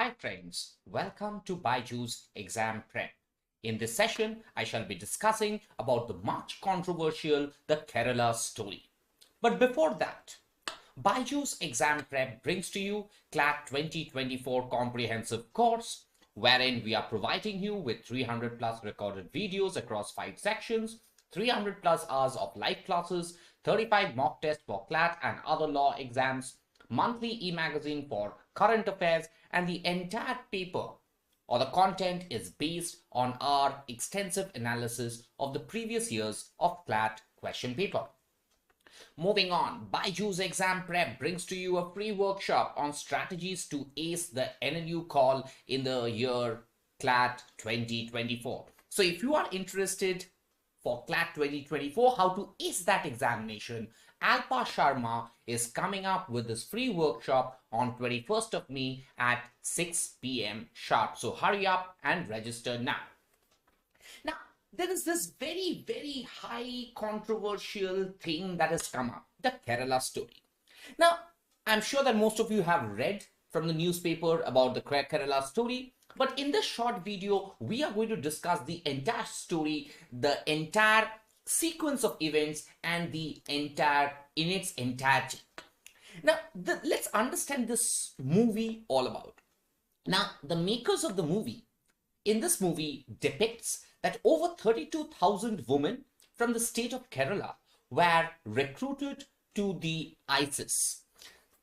Hi friends, welcome to BYJU'S exam prep. In this session, I shall be discussing about the much controversial The Kerala story. But before that, BYJU'S exam prep brings to you CLAT 2024 comprehensive course, wherein we are providing you with 300 plus recorded videos across 5 sections, 300 plus hours of live classes, 35 mock tests for CLAT and other law exams, monthly e-magazine for current affairs, and the entire paper or the content is based on our extensive analysis of the previous years of CLAT question paper. Moving on, BYJU'S exam prep brings to you a free workshop on strategies to ace the NLU call in the year CLAT 2024. So if you are interested for CLAT 2024, how to ace that examination, Alpa Sharma is coming up with this free workshop on 21st of May at 6 p.m. sharp. So hurry up and register now. Now, there is this very high controversial thing that has come up, the Kerala story. Now, I'm sure that most of you have read from the newspaper about the Kerala story, but in this short video, we are going to discuss the entire story, the entire sequence of events, and the entire in its entirety. Now, let's understand this movie all about. Now, the makers of the movie in this movie depicts that over 32,000 women from the state of Kerala were recruited to the ISIS.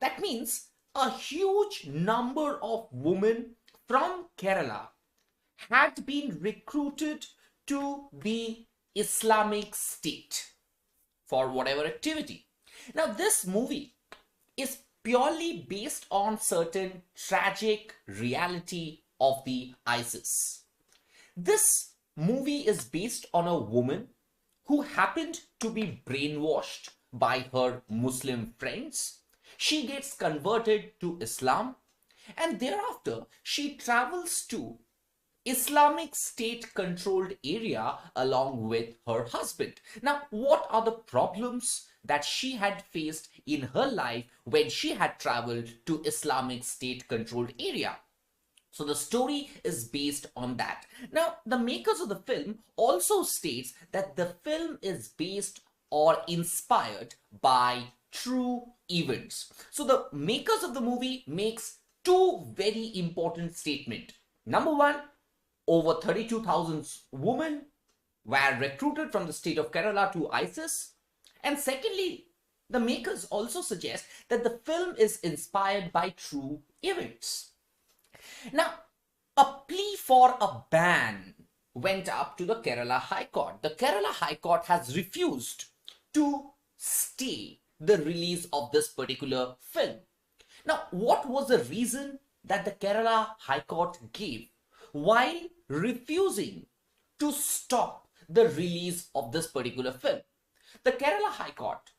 That means a huge number of women from Kerala had been recruited to the Islamic State for whatever activity. Now, this movie is purely based on certain tragic reality of the ISIS. This movie is based on a woman who happened to be brainwashed by her Muslim friends. She gets converted to Islam, and thereafter she travels to Islamic State controlled area along with her husband. Now, what are the problems that she had faced in her life when she had traveled to Islamic State controlled area? So the story is based on that. Now, the makers of the film also states that the film is based or inspired by true events. So the makers of the movie makes two very important statements. Number one, over 32,000 women were recruited from the state of Kerala to ISIS. And secondly, the makers also suggest that the film is inspired by true events. Now, a plea for a ban went up to the Kerala High Court. The Kerala High Court has refused to stay the release of this particular film. Now, what was the reason that the Kerala High Court gave while refusing to stop the release of this particular film? The Kerala High Court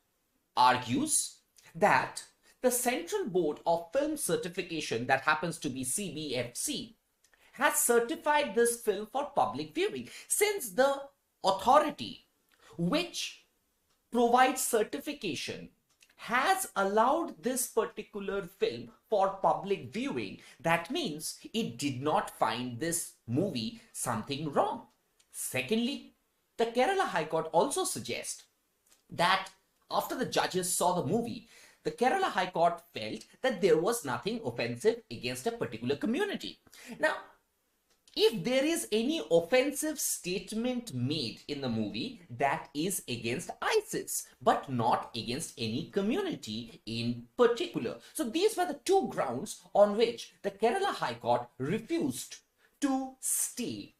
argues that the Central Board of Film Certification, that happens to be CBFC, has certified this film for public viewing. Since the authority which provides certification has allowed this particular film for public viewing, that means it did not find this movie something wrong. Secondly, the Kerala High Court also suggests that after the judges saw the movie, the Kerala High Court felt that there was nothing offensive against a particular community. Now, if there is any offensive statement made in the movie, that is against ISIS, but not against any community in particular. So these were the two grounds on which the Kerala High Court refused to stay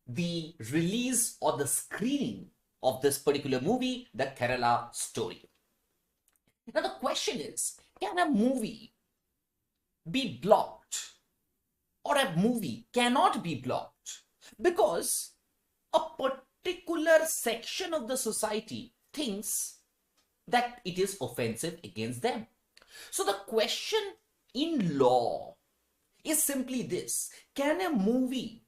the release or the screening of this particular movie, the Kerala story. Now the question is, can a movie be blocked? Or a movie cannot be blocked because a particular section of the society thinks that it is offensive against them. So the question in law is simply this: can a movie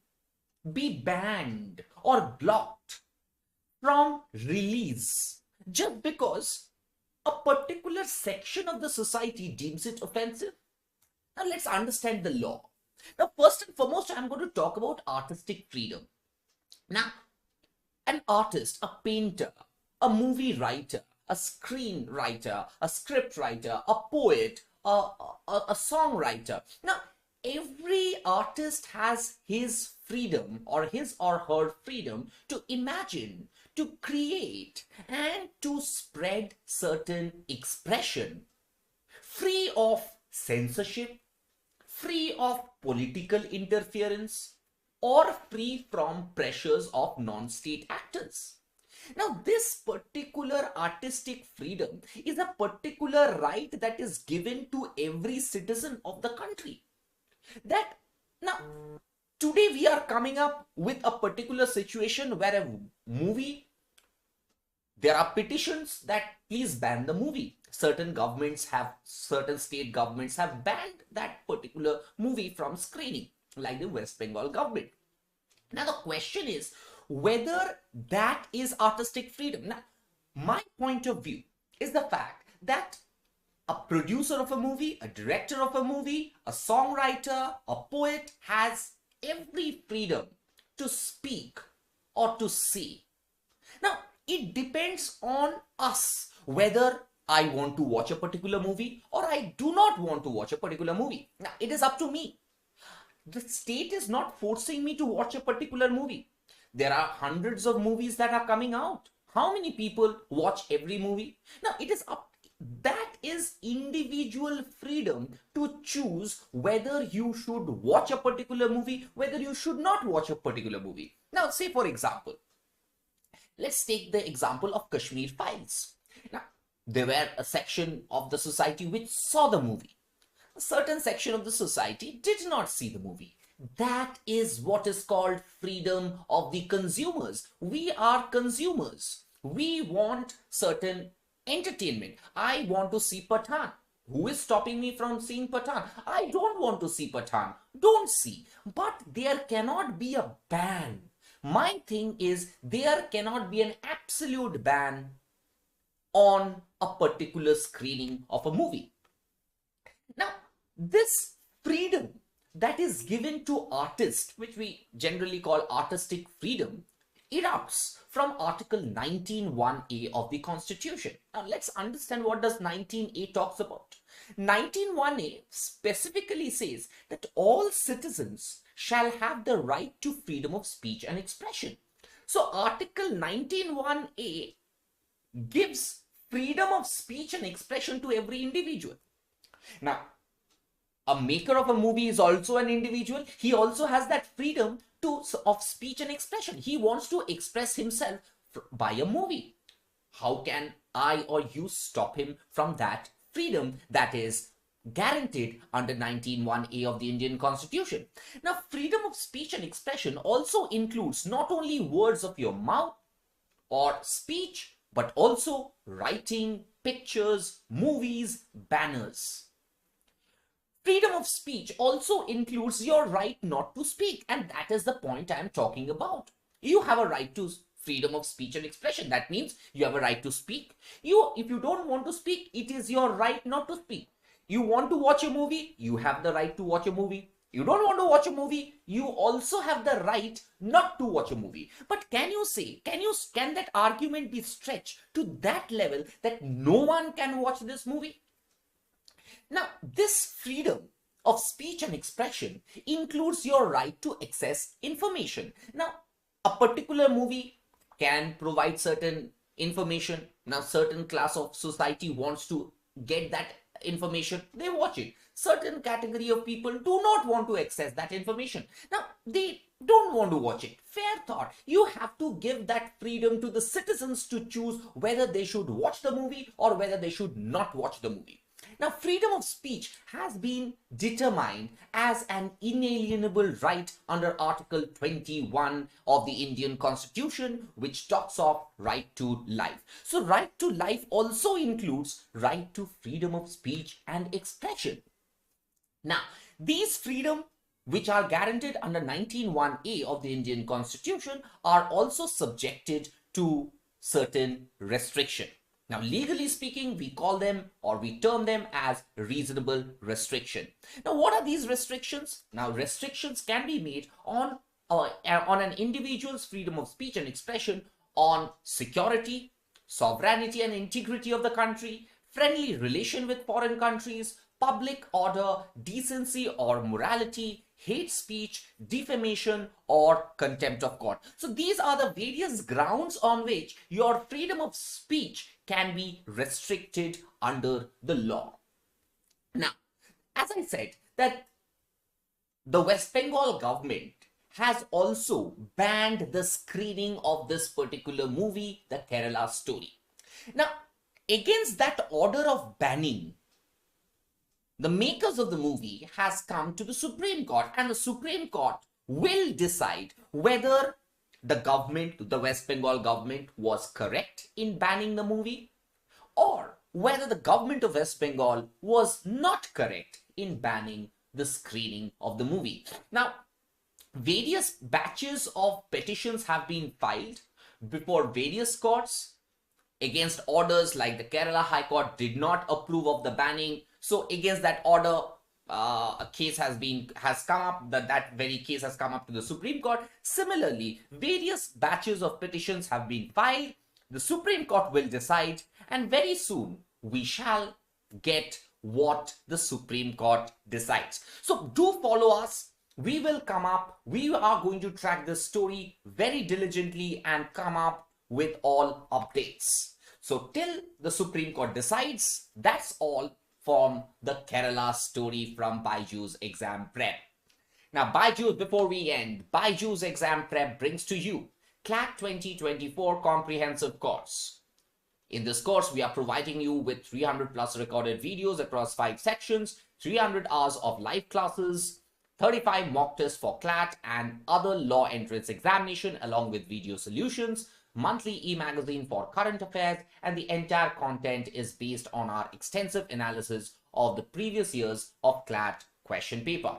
be banned or blocked from release just because a particular section of the society deems it offensive? Now let's understand the law. Now, first and foremost, I'm going to talk about artistic freedom. Now, an artist, a painter, a movie writer, a screenwriter, a script writer, a poet, a songwriter. Now, every artist has his freedom or his or her freedom to imagine, to create, and to spread certain expression, free of censorship, free of political interference, or free from pressures of non-state actors. Now, this particular artistic freedom is a particular right that is given to every citizen of the country. That now, today we are coming up with a particular situation where a movie, there are petitions that please ban the movie. Certain state governments have banned that particular movie from screening, like the West Bengal government. Now, the question is whether that is artistic freedom. Now, my point of view is the fact that a producer of a movie, a director of a movie, a songwriter, a poet has every freedom to speak or to say. Now, it depends on us whether I want to watch a particular movie or I do not want to watch a particular movie. Now, it is up to me. The state is not forcing me to watch a particular movie. There are hundreds of movies that are coming out. How many people watch every movie? Now, it is up. That is individual freedom to choose whether you should watch a particular movie, whether you should not watch a particular movie. Now, say for example, let's take the example of Kashmir Files. Now, there were a section of the society which saw the movie. A certain section of the society did not see the movie. That is what is called freedom of the consumers. We are consumers. We want certain entertainment. I want to see Pathan. Who is stopping me from seeing Pathan? I don't want to see Pathan. Don't see. But there cannot be a ban. My thing is there cannot be an absolute ban on a particular screening of a movie. Now, this freedom that is given to artists, which we generally call artistic freedom, erupts from Article 19(1)(a) of the Constitution. Now, let's understand what does 19(a) talks about. 19(1)(a) specifically says that all citizens shall have the right to freedom of speech and expression. So, Article 19(1)(a) gives freedom of speech and expression to every individual. Now, a maker of a movie is also an individual. He also has that freedom of speech and expression. He wants to express himself by a movie. How can I or you stop him from that freedom that is guaranteed under 19(1)(a) of the Indian Constitution? Now, freedom of speech and expression also includes not only words of your mouth or speech, but also writing, pictures, movies, banners. Freedom of speech also includes your right not to speak, and that is the point I am talking about. You have a right to freedom of speech and expression. That means you have a right to speak. If you don't want to speak, it is your right not to speak. You want to watch a movie, you have the right to watch a movie. You don't want to watch a movie, you also have the right not to watch a movie. But can that argument be stretched to that level that no one can watch this movie? Now, this freedom of speech and expression includes your right to access information. Now, a particular movie can provide certain information. Now, certain class of society wants to get that information. They watch it. Certain category of people do not want to access that information. Now, they don't want to watch it. Fair thought. You have to give that freedom to the citizens to choose whether they should watch the movie or whether they should not watch the movie. Now, freedom of speech has been determined as an inalienable right under Article 21 of the Indian Constitution, which talks of right to life. So, right to life also includes right to freedom of speech and expression. Now, these freedom which are guaranteed under 19(1)(a) of the Indian Constitution, are also subjected to certain restriction. Now, legally speaking, we call them or we term them as reasonable restriction. Now, what are these restrictions? Now, restrictions can be made on an individual's freedom of speech and expression, on security, sovereignty and integrity of the country, friendly relation with foreign countries, public order, decency or morality, hate speech, defamation, or contempt of court. So these are the various grounds on which your freedom of speech can be restricted under the law. Now, as I said, that the West Bengal government has also banned the screening of this particular movie, The Kerala Story. Now, against that order of banning, the makers of the movie has come to the Supreme Court, and the Supreme Court will decide whether the government, the West Bengal government, was correct in banning the movie, or whether the government of West Bengal was not correct in banning the screening of the movie. Now, various batches of petitions have been filed before various courts against orders, like the Kerala High Court did not approve of the banning. So against that order, a case has come up, that very case has come up to the Supreme Court. Similarly, various batches of petitions have been filed. The Supreme Court will decide, and very soon we shall get what the Supreme Court decides. So do follow us. We will come up, we are going to track this story very diligently and come up with all updates. So till the Supreme Court decides, that's all from the Kerala story from BYJU'S Exam Prep. Now, BYJU'S, before we end, BYJU'S Exam Prep brings to you CLAT 2024 comprehensive course. In this course, we are providing you with 300 plus recorded videos across 5 sections, 300 hours of live classes, 35 mock tests for CLAT and other law entrance examination, along with video solutions, monthly e-magazine for current affairs, and the entire content is based on our extensive analysis of the previous years of CLAT question paper.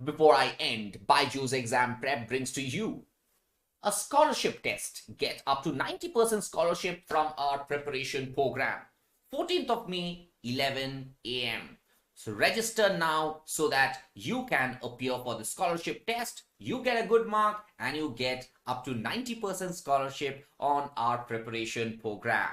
Before I end, BYJU'S Exam Prep brings to you a scholarship test. Get up to 90% scholarship from our preparation program. 14th of May, 11 a.m. So register now so that you can appear for the scholarship test. You get a good mark and you get up to 90% scholarship on our preparation program.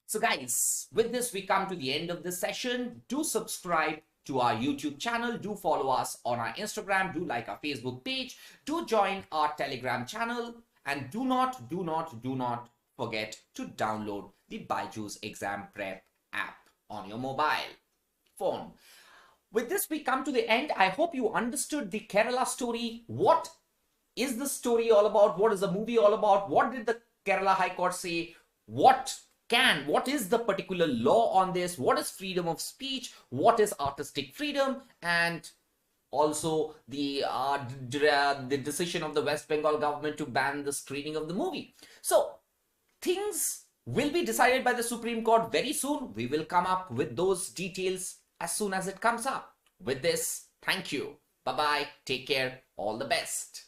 So guys, with this we come to the end of this session. Do subscribe to our YouTube channel. Do follow us on our Instagram. Do like our Facebook page. Do join our Telegram channel. And do not forget to download the BYJU'S Exam Prep app on your mobile phone. With this we come to the end. I hope you understood the Kerala story. What is the story all about? What is the movie all about? What did the Kerala High Court say? What is the particular law on this? What is freedom of speech? What is artistic freedom? And also the decision of the West Bengal government to ban the screening of the movie. So things will be decided by the Supreme Court very soon. We will come up with those details as soon as it comes up. With this, thank you. Bye-bye. Take care. All the best.